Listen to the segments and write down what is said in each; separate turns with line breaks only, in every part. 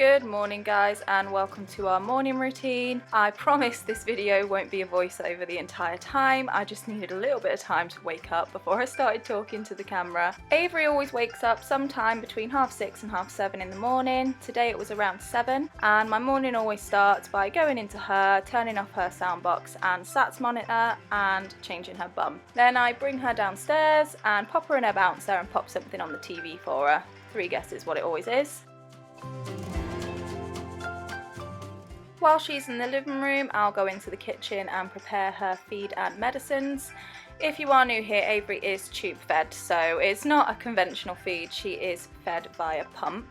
Good morning guys, and welcome to our morning routine. I promise this video won't be a voiceover the entire time. I just needed a little bit of time to wake up before I started talking to the camera. Avery always wakes up sometime between 6:30 and 7:30 in the morning. Today it was around 7, and my morning always starts by going into her, turning off her sound box and SATs monitor and changing her bum. Then I bring her downstairs and pop her in her bouncer and pop something on the TV for her. 3 guesses what it always is. While she's in the living room, I'll go into the kitchen and prepare her feed and medicines. If you are new here, Avery is tube fed, so it's not a conventional feed, she is fed by a pump.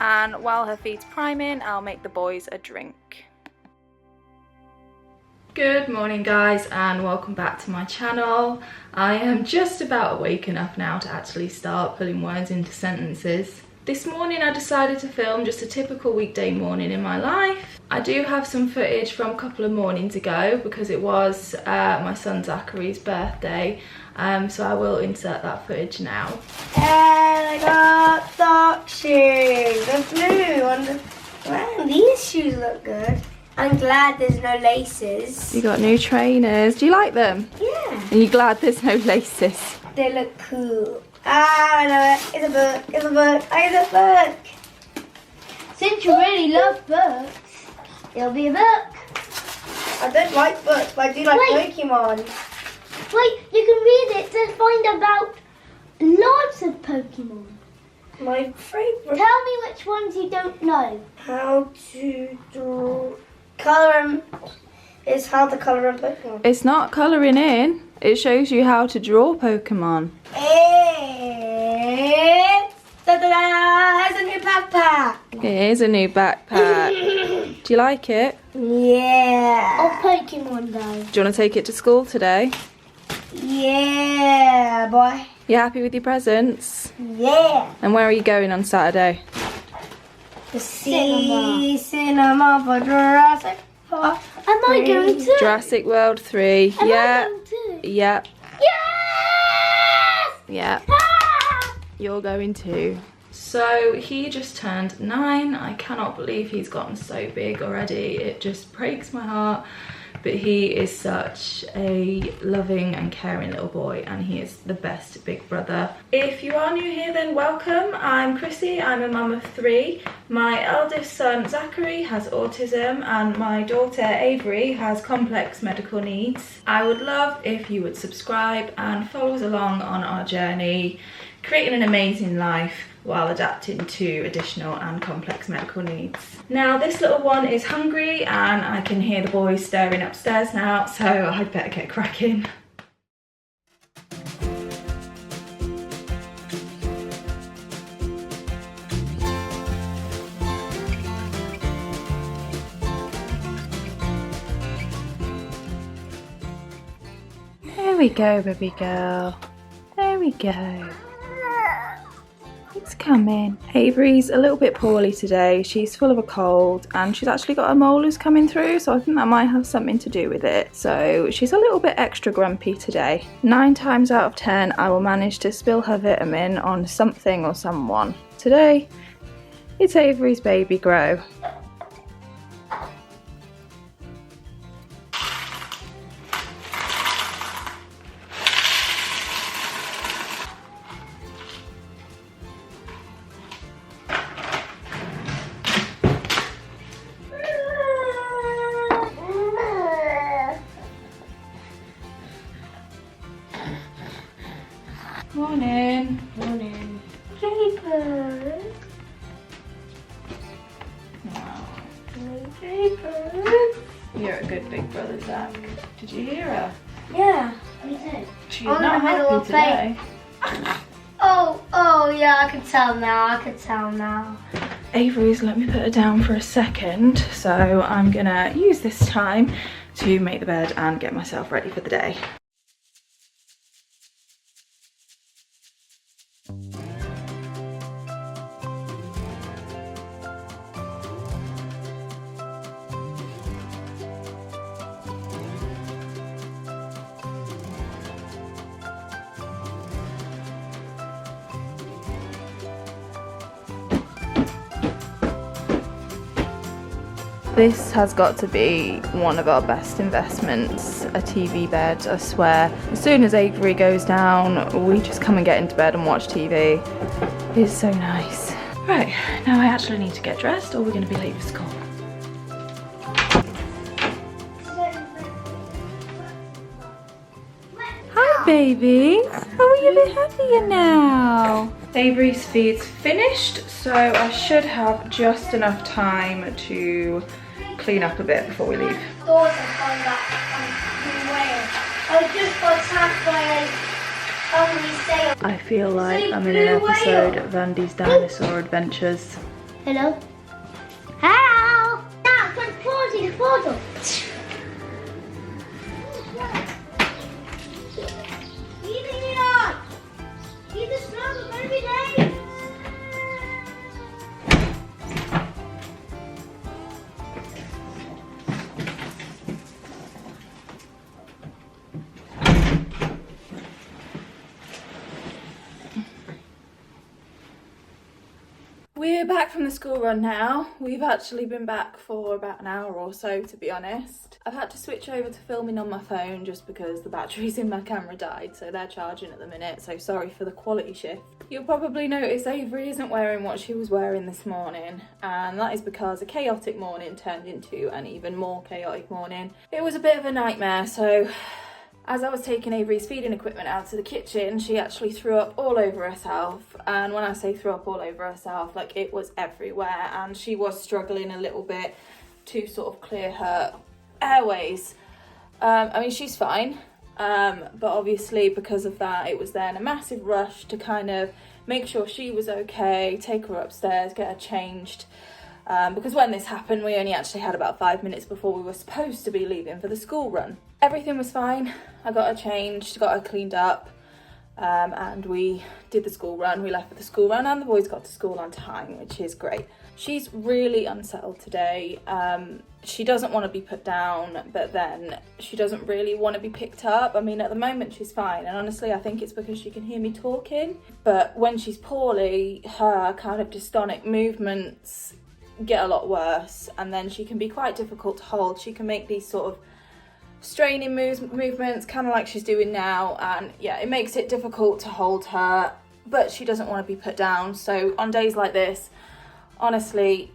And while her feed's priming, I'll make the boys a drink. Good morning guys, and welcome back to my channel. I am just about awake enough now to actually start putting words into sentences. This morning I decided to film just a typical weekday morning in my life. I do have some footage from a couple of mornings ago because it was my son Zachary's birthday, so I will insert that footage now.
And I got dark shoes, the blue one. Wow, these shoes look good. I'm glad there's no laces.
You got new trainers. Do you like them?
Yeah.
And you're glad there's no laces?
They look cool. Ah, I know it. It's a book. It's a book. It's a book. Since you really love books, it'll be a book. I don't like books, but I do like Pokemon.
Wait, you can read it to find about lots of Pokemon.
My favourite.
Tell me which ones you don't know.
How to draw. Colour is how to colour in Pokemon.
It's not colouring in. It shows you how to draw Pokemon.
It's a new backpack.
It is a new backpack. Do you like it?
Yeah.
Of Pokemon though.
Do you want to take it to school today?
Yeah, boy.
You happy with your presents?
Yeah.
And where are you going on Saturday?
The cinema for Jurassic Park.
Am I going to?
Jurassic World 3.
Am
Yeah.
I going to?
Yeah.
Yes!
Yeah.
Ah!
You're going too. So he just turned 9. I cannot believe he's gotten so big already. It just breaks my heart. But he is such a loving and caring little boy, and he is the best big brother. If you are new here, then welcome. I'm Chrissy, I'm a mum of 3. My eldest son Zachary has autism, and my daughter Avery has complex medical needs. I would love if you would subscribe and follow us along on our journey, creating an amazing life while adapting to additional and complex medical needs. Now this little one is hungry, and I can hear the boys stirring upstairs now, so I'd better get cracking. There we go, baby girl. There we go. It's coming. Avery's a little bit poorly today. She's full of a cold, and she's actually got her molars coming through, so I think that might have something to do with it. So she's a little bit extra grumpy today. 9 times out of 10 I will manage to spill her vitamin on something or someone. Today it's Avery's baby grow. Morning.
Morning.
Papers.
Wow.
Papers.
You're a good big brother, Zach. Did you hear her?
Yeah.
Me too.
She's
On
not
the middle
happy
of
today.
Oh, yeah, I can tell now.
Avery's let me put her down for a second, so I'm gonna use this time to make the bed and get myself ready for the day. This has got to be one of our best investments, a TV bed, I swear. As soon as Avery goes down, we just come and get into bed and watch TV. It's so nice. Right, now I actually need to get dressed or we're going to be late for school. Hi baby, how are you a bit happier now? Avery's feed's finished, so I should have just enough time to clean up a bit before we leave. I feel like I'm in an episode of Andy's Dinosaur Adventures.
Hello? Hello? Now, the portal. Leaving it on. Keep the smoke, we're going to be late.
We're back from the school run now. We've actually been back for about an hour or so, to be honest. I've had to switch over to filming on my phone just because the batteries in my camera died, so they're charging at the minute, so sorry for the quality shift. You'll probably notice Avery isn't wearing what she was wearing this morning, and that is because a chaotic morning turned into an even more chaotic morning. It was a bit of a nightmare, so as I was taking Avery's feeding equipment out to the kitchen, she actually threw up all over herself. And when I say threw up all over herself, like it was everywhere. And she was struggling a little bit to sort of clear her airways. I mean, she's fine. But obviously because of that, it was then a massive rush to kind of make sure she was okay, take her upstairs, get her changed. Because when this happened, we only actually had about 5 minutes before we were supposed to be leaving for the school run. Everything was fine. I got her changed, got her cleaned up, and we did the school run. We left for the school run and the boys got to school on time, which is great. She's really unsettled today. She doesn't want to be put down, but then she doesn't really want to be picked up. I mean, at the moment she's fine, and honestly I think it's because she can hear me talking. But when she's poorly, her kind of dystonic movements get a lot worse, and then she can be quite difficult to hold. She can make these sort of straining movements, kind of like she's doing now, and yeah, it makes it difficult to hold her, but she doesn't want to be put down. So on days like this, honestly,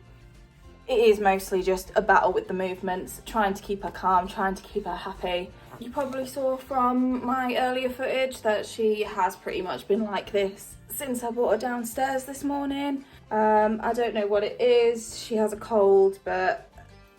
it is mostly just a battle with the movements, trying to keep her calm, trying to keep her happy. You probably saw from my earlier footage that she has pretty much been like this since I brought her downstairs this morning. I don't know what it is. She has a cold, but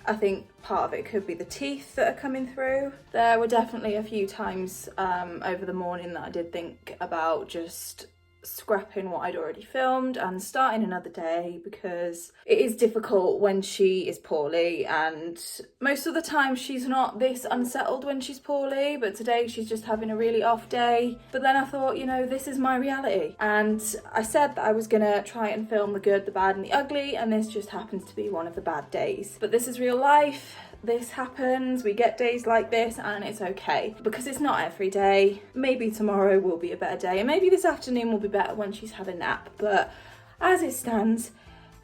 I think part of it could be the teeth that are coming through. There were definitely a few times over the morning that I did think about just scrapping what I'd already filmed and starting another day, because it is difficult when she is poorly, and most of the time she's not this unsettled when she's poorly, but today she's just having a really off day. But then I thought, you know, this is my reality, and I said that I was gonna try and film the good, the bad and the ugly, and this just happens to be one of the bad days. But this is real life. This happens, we get days like this, and it's okay, because it's not every day. Maybe tomorrow will be a better day, and maybe this afternoon will be better when she's had a nap, but as it stands,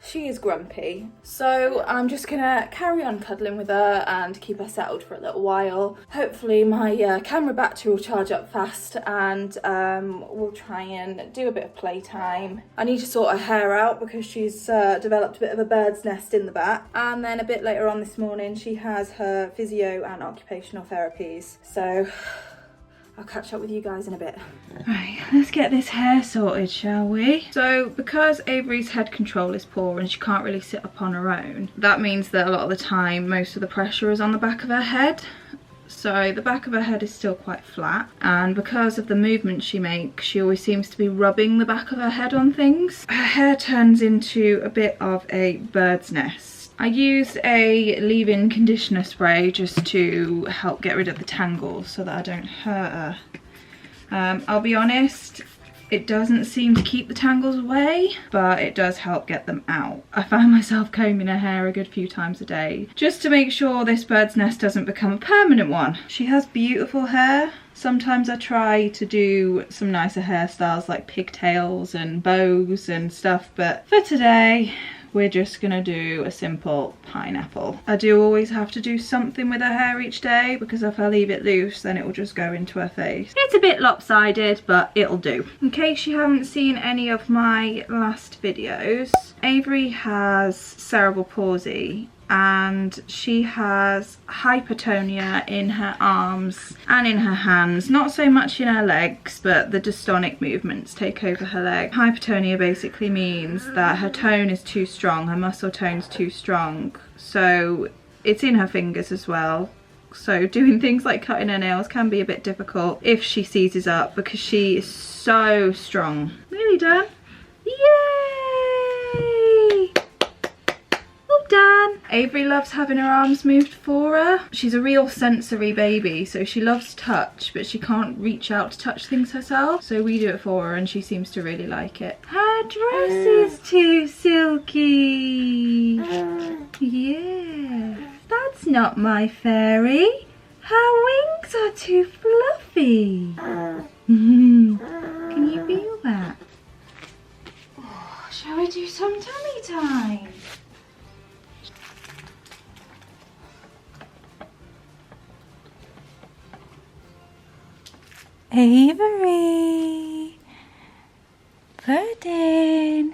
she is grumpy. So I'm just gonna carry on cuddling with her and keep her settled for a little while. Hopefully my camera battery will charge up fast, and we'll try and do a bit of playtime. I need to sort her hair out because she's developed a bit of a bird's nest in the back. And then a bit later on this morning, she has her physio and occupational therapies. So I'll catch up with you guys in a bit. Right, let's get this hair sorted, shall we? So because Avery's head control is poor and she can't really sit up on her own, that means that a lot of the time most of the pressure is on the back of her head. So the back of her head is still quite flat, and because of the movement she makes, she always seems to be rubbing the back of her head on things. Her hair turns into a bit of a bird's nest. I used a leave-in conditioner spray just to help get rid of the tangles so that I don't hurt her. I'll be honest, it doesn't seem to keep the tangles away, but it does help get them out. I find myself combing her hair a good few times a day just to make sure this bird's nest doesn't become a permanent one. She has beautiful hair. Sometimes I try to do some nicer hairstyles like pigtails and bows and stuff, but for today we're just gonna do a simple pineapple. I do always have to do something with her hair each day because if I leave it loose then it will just go into her face. It's a bit lopsided, but it'll do. In case you haven't seen any of my last videos, Avery has cerebral palsy and she has hypotonia in her arms and in her hands, not so much in her legs, but the dystonic movements take over her leg. Hypotonia basically means that her tone is too strong, her muscle tone's too strong, so it's in her fingers as well. So doing things like cutting her nails can be a bit difficult if she seizes up because she is so strong. Nearly done. Yay! Done. Avery loves having her arms moved for her. She's a real sensory baby, so she loves touch, but she can't reach out to touch things herself, so we do it for her and she seems to really like it. Her dress is too silky. Yeah, that's not my fairy. Her wings are too fluffy. Can you feel that? Oh, shall we do some tummy time? Avery, Pudding,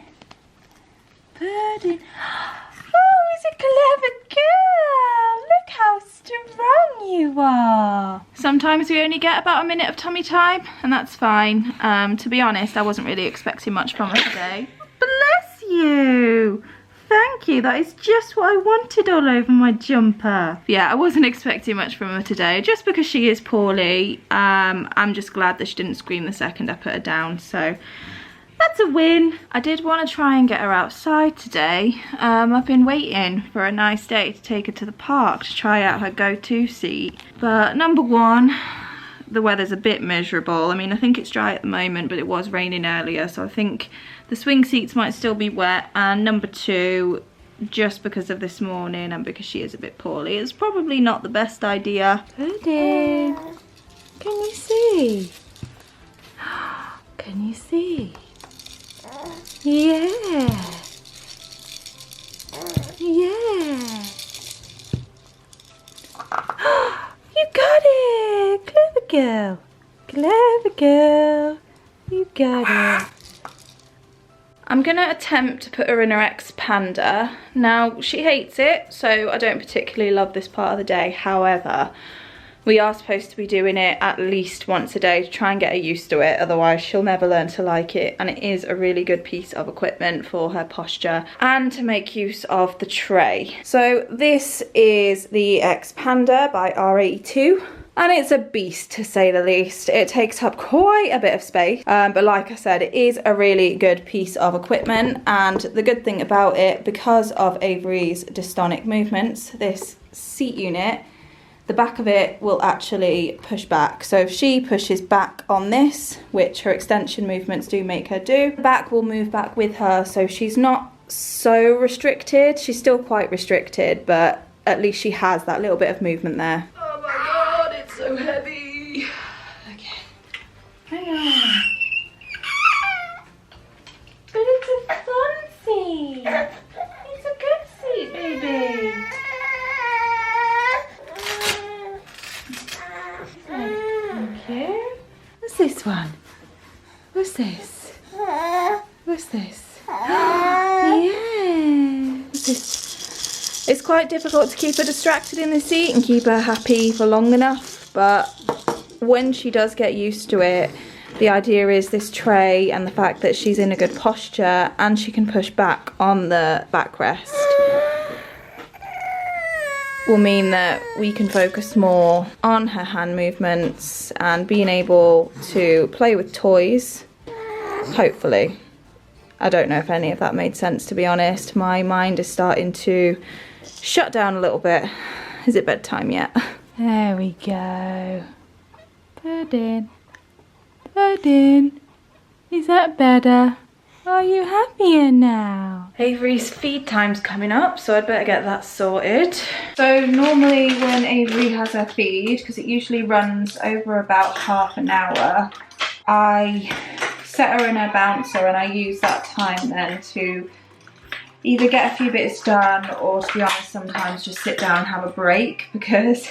Pudding. Oh, he's a clever girl. Look how strong you are. Sometimes we only get about a minute of tummy time, and that's fine. To be honest, I wasn't really expecting much from her today. Bless you. Thank you, that is just what I wanted all over my jumper. Yeah, I wasn't expecting much from her today, just because she is poorly. I'm just glad that she didn't scream the second I put her down, so that's a win. I did want to try and get her outside today. I've been waiting for a nice day to take her to the park to try out her go-to seat. But number one, the weather's a bit miserable. I mean, I think it's dry at the moment, but it was raining earlier, so I think the swing seats might still be wet. And number two, just because of this morning and because she is a bit poorly, it's probably not the best idea. Pudding, can you see? Can you see? Yeah. Yeah. You got it! Clever girl. Clever girl. You got it. I'm gonna attempt to put her in her expander. Now, she hates it, so I don't particularly love this part of the day. However, we are supposed to be doing it at least once a day to try and get her used to it, otherwise she'll never learn to like it. And it is a really good piece of equipment for her posture and to make use of the tray. So this is the expander by R82. And it's a beast, to say the least. It takes up quite a bit of space, but like I said, it is a really good piece of equipment. And the good thing about it, because of Avery's dystonic movements, this seat unit, the back of it will actually push back. So if she pushes back on this, which her extension movements do make her do, the back will move back with her, so she's not so restricted. She's still quite restricted, but at least she has that little bit of movement there. Oh my god, it's so heavy. Okay, hang on. But it's a fun seat. It's a good seat, baby. Okay. What's this one? What's this? What's this? Yeah. What's this? It's quite difficult to keep her distracted in the seat and keep her happy for long enough, but when she does get used to it, the idea is this tray and the fact that she's in a good posture and she can push back on the backrest. will mean that we can focus more on her hand movements and being able to play with toys, hopefully. I don't know if any of that made sense, to be honest. My mind is starting to shut down a little bit. Is it bedtime yet? There we go. Pudding. Pudding. Is that better? Are you happier now? Avery's feed time's coming up, so I'd better get that sorted. So normally when Avery has her feed, because it usually runs over about half an hour, I set her in her bouncer and I use that time then to either get a few bits done or, to be honest, sometimes just sit down and have a break, because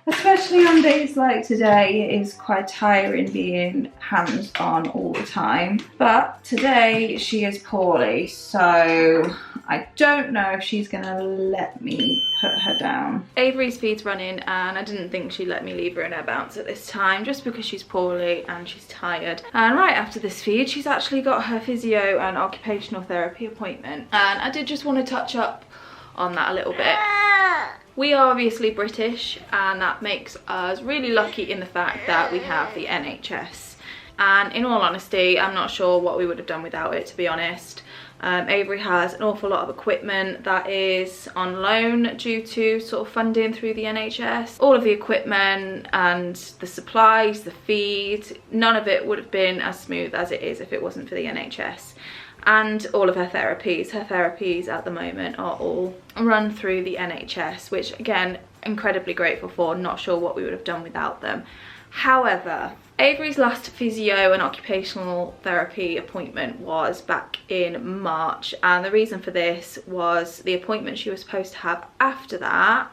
especially on days like today, it is quite tiring being hands-on all the time. But today she is poorly, so I don't know if she's gonna let me put her down. Avery's feed's running and I didn't think she'd let me leave her in her bounce at this time, just because she's poorly and she's tired. And right after this feed, she's actually got her physio and occupational therapy appointment. And I did just want to touch up on that a little bit. We are obviously British, and that makes us really lucky in the fact that we have the NHS. And in all honesty, I'm not sure what we would have done without it, to be honest. Avery has an awful lot of equipment that is on loan due to sort of funding through the NHS. All of the equipment and the supplies, the feed, none of it would have been as smooth as it is if it wasn't for the NHS. And all of her therapies at the moment are all run through the NHS, which again, incredibly grateful for, not sure what we would have done without them. However, Avery's last physio and occupational therapy appointment was back in March, and the reason for this was the appointment she was supposed to have after that.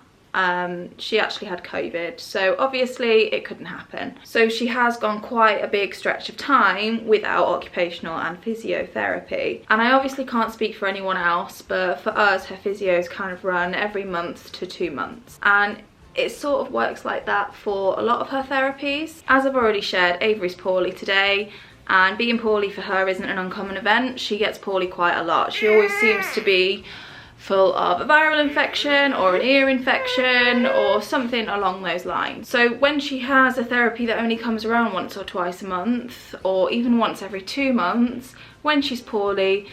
She actually had COVID, so obviously it couldn't happen. So she has gone quite a big stretch of time without occupational and physiotherapy. And I obviously can't speak for anyone else, but for us, her physios kind of run every month to 2 months. And it sort of works like that for a lot of her therapies. As I've already shared, Avery's poorly today. And being poorly for her isn't an uncommon event. She gets poorly quite a lot. She always seems to be full of a viral infection or an ear infection or something along those lines. So when she has a therapy that only comes around once or twice a month, or even once every 2 months, when she's poorly,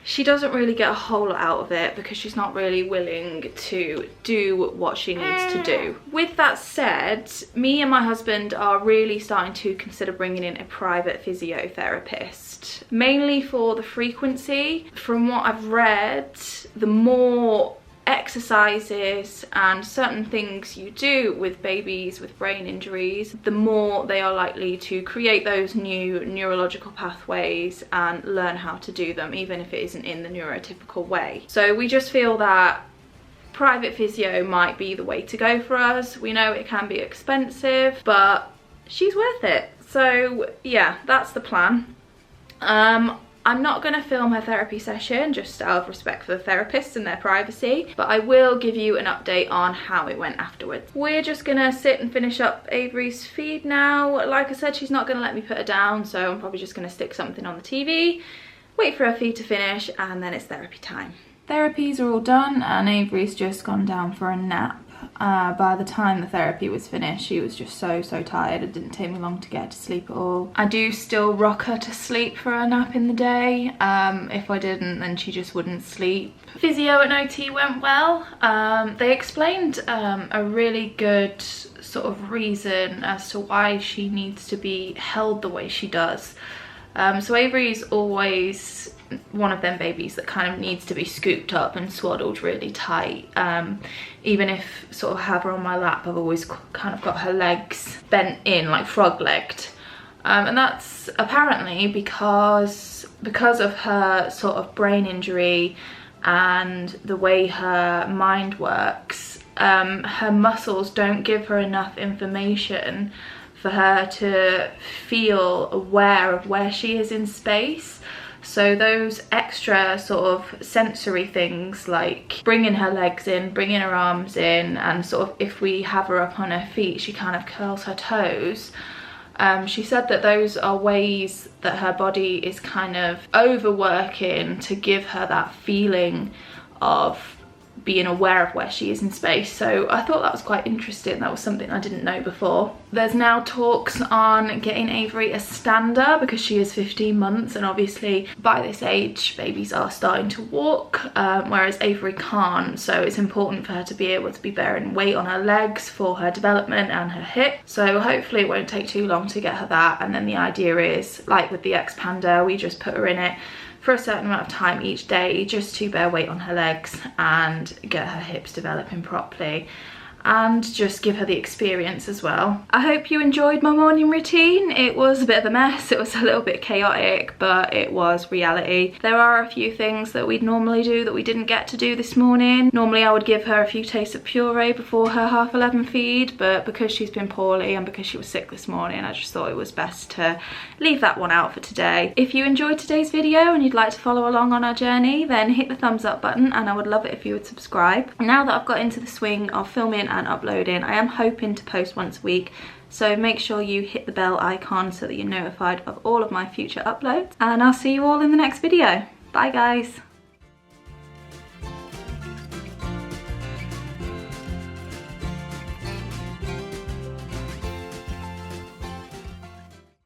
she doesn't really get a whole lot out of it because she's not really willing to do what she needs to do. With that said, me and my husband are really starting to consider bringing in a private physiotherapist, mainly for the frequency. From what I've read, the more exercises and certain things you do with babies with brain injuries, the more they are likely to create those new neurological pathways and learn how to do them, even if it isn't in the neurotypical way. So we just feel that private physio might be the way to go for us. We know it can be expensive, but she's worth it. So yeah, that's the plan. I'm not going to film her therapy session, just out of respect for the therapists and their privacy, but I will give you an update on how it went afterwards. We're just going to sit and finish up Avery's feed now. Like I said, she's not going to let me put her down, so I'm probably just going to stick something on the TV, wait for her feed to finish, and then it's therapy time. Therapies are all done and Avery's just gone down for a nap. By the time the therapy was finished, she was just so tired. It didn't take me long to get her to sleep at all. I do still rock her to sleep for a nap in the day. If I didn't, then she just wouldn't sleep. Physio and OT went well. They explained a really good sort of reason as to why she needs to be held the way she does. So Avery's always one of them babies that kind of needs to be scooped up and swaddled really tight. Even if sort of have her on my lap, I've always kind of got her legs bent in, like frog-legged. And that's apparently because of her sort of brain injury and the way her mind works. Her muscles don't give her enough information for her to feel aware of where she is in space. So those extra sort of sensory things, like bringing her legs in, bringing her arms in, and sort of if we have her up on her feet, she kind of curls her toes. She said that those are ways that her body is kind of overworking to give her that feeling of being aware of where she is in space. So I thought that was quite interesting. That was something I didn't know before. There's now talks on getting Avery a stander because she is 15 months, and obviously by this age babies are starting to walk, whereas Avery can't, so it's important for her to be able to be bearing weight on her legs for her development and her hip. So hopefully it won't take too long to get her that, and then the idea is, like with the expander, we just put her in it for a certain amount of time each day just to bear weight on her legs and get her hips developing properly, and just give her the experience as well. I hope you enjoyed my morning routine. It was a bit of a mess, it was a little bit chaotic, but it was reality. There are a few things that we'd normally do that we didn't get to do this morning. Normally I would give her a few tastes of puree before her 11:30 feed, but because she's been poorly and because she was sick this morning, I just thought it was best to leave that one out for today. If you enjoyed today's video and you'd like to follow along on our journey, then hit the thumbs up button, and I would love it if you would subscribe. Now that I've got into the swing of filming and uploading, I am hoping to post once a week, so make sure you hit the bell icon so that you're notified of all of my future uploads, and I'll see you all in the next video. Bye guys.